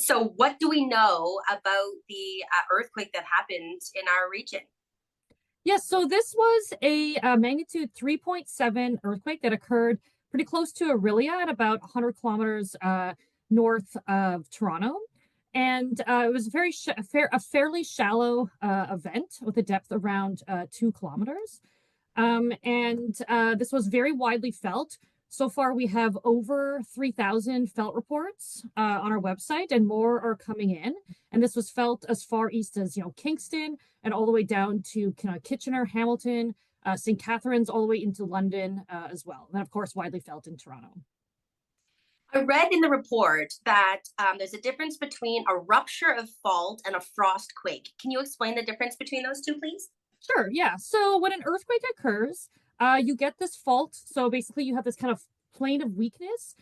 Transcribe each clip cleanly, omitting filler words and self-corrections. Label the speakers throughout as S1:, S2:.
S1: So, what do we know about the earthquake that happened in our region?
S2: Yes, so this was a, magnitude 3.7 earthquake that occurred pretty close to Orillia at about 100 kilometers north of Toronto. And it was a fairly shallow event with a depth around 2 kilometers. And this was very widely felt. So far, we have over 3,000 felt reports on our website, and more are coming in. And this was felt as far east as Kingston, and all the way down to kind of Kitchener, Hamilton, St. Catharines, all the way into London as well. And of course, widely felt in Toronto.
S1: I read in the report that there's a difference between a rupture of fault and a frost quake. Can you explain the difference between those two, please?
S2: Sure, yeah. So when an earthquake occurs, you get this fault. So basically, you have this kind of plane of weakness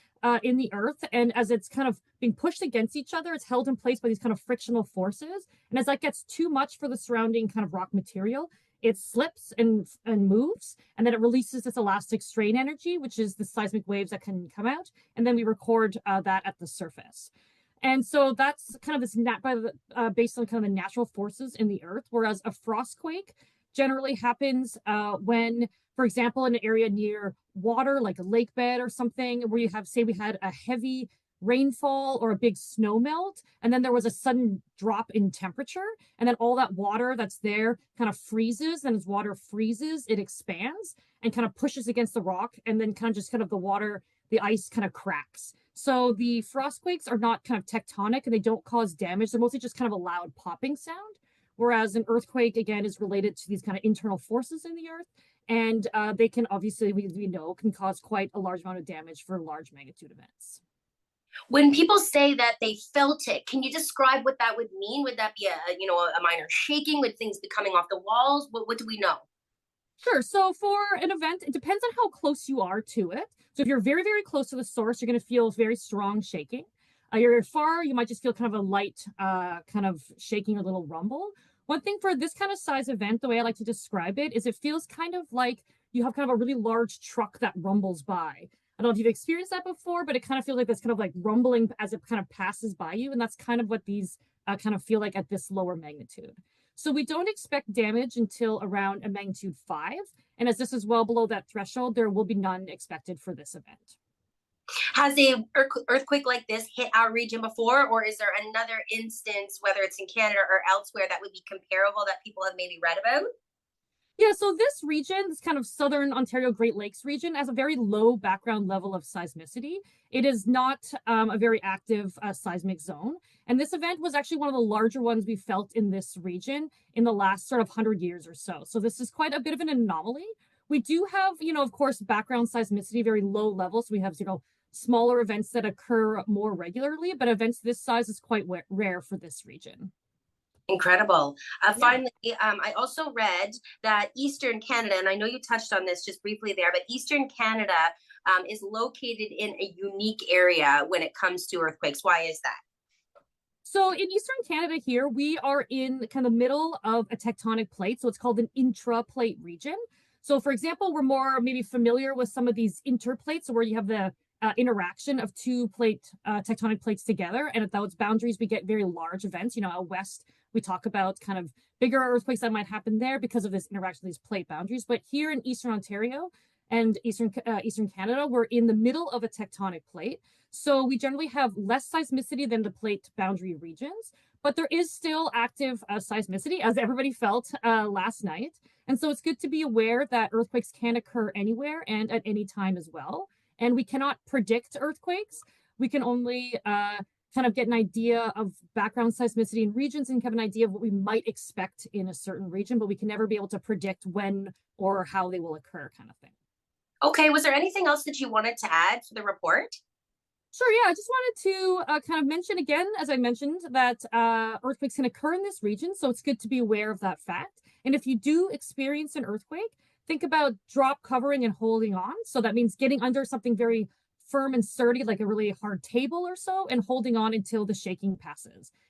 S2: in the earth, and as it's kind of being pushed against each other, it's held in place by these kind of frictional forces. And as that gets too much for the surrounding kind of rock material, it slips and moves, and then it releases this elastic strain energy, which is the seismic waves that can come out, and then we record that at the surface. And so that's kind of this based on kind of the natural forces in the earth, whereas a frost quake generally happens when, for example, in an area near water, like a lake bed or something, where you have, say, we had a heavy rainfall or a big snow melt, and then there was a sudden drop in temperature, and then all that water that's there kind of freezes, and as water freezes, it expands and kind of pushes against the rock, and then kind of just kind of the ice kind of cracks. So the frost quakes are not kind of tectonic and they don't cause damage. They're mostly just kind of a loud popping sound. Whereas an earthquake, again, is related to these kind of internal forces in the earth. And they can obviously, we know, can cause quite a large amount of damage for large magnitude events.
S1: When people say that they felt it, can you describe what that would mean? Would that be a minor shaking? Would things be coming off the walls? What do we know?
S2: Sure. So for an event, it depends on how close you are to it. So if you're very, very close to the source, you're going to feel very strong shaking. You're far, you might just feel kind of a light kind of shaking or little rumble. One thing for this kind of size event, the way I like to describe it, is it feels kind of like you have kind of a really large truck that rumbles by. I don't know if you've experienced that before, but it kind of feels like this kind of like rumbling as it kind of passes by you. And that's kind of what these kind of feel like at this lower magnitude. So we don't expect damage until around a magnitude 5. And as this is well below that threshold, there will be none expected for this event.
S1: Has a earthquake like this hit our region before, or is there another instance, whether it's in Canada or elsewhere, that would be comparable that people have maybe read about?
S2: Yeah, so this region, this kind of southern Ontario Great Lakes region, has a very low background level of seismicity. It is not a very active seismic zone. And this event was actually one of the larger ones we felt in this region in the last sort of 100 years or so. So this is quite a bit of an anomaly. We do have, of course, background seismicity, very low levels. We have, smaller events that occur more regularly, but events this size is quite rare for this region.
S1: Incredible.
S2: Yeah.
S1: Finally, I also read that Eastern Canada, and I know you touched on this just briefly there, but Eastern Canada is located in a unique area when it comes to earthquakes. Why is that?
S2: So in Eastern Canada here, we are in kind of the middle of a tectonic plate. So it's called an intraplate region. So for example, we're more maybe familiar with some of these interplates where you have the interaction of two tectonic plates together. And at those boundaries, we get very large events. Out west, we talk about kind of bigger earthquakes that might happen there because of this interaction of these plate boundaries. But here in Eastern Ontario and Eastern Canada, we're in the middle of a tectonic plate. So we generally have less seismicity than the plate boundary regions, but there is still active seismicity, as everybody felt last night. And so it's good to be aware that earthquakes can occur anywhere and at any time as well. And we cannot predict earthquakes. We can only kind of get an idea of background seismicity in regions and have an idea of what we might expect in a certain region, but we can never be able to predict when or how they will occur, kind of thing.
S1: Okay, was there anything else that you wanted to add for the report?
S2: Sure, yeah. I just wanted to kind of mention again, as I mentioned, that earthquakes can occur in this region. So it's good to be aware of that fact. And if you do experience an earthquake, think about drop covering and holding on. So that means getting under something very firm and sturdy, like a really hard table or so, and holding on until the shaking passes.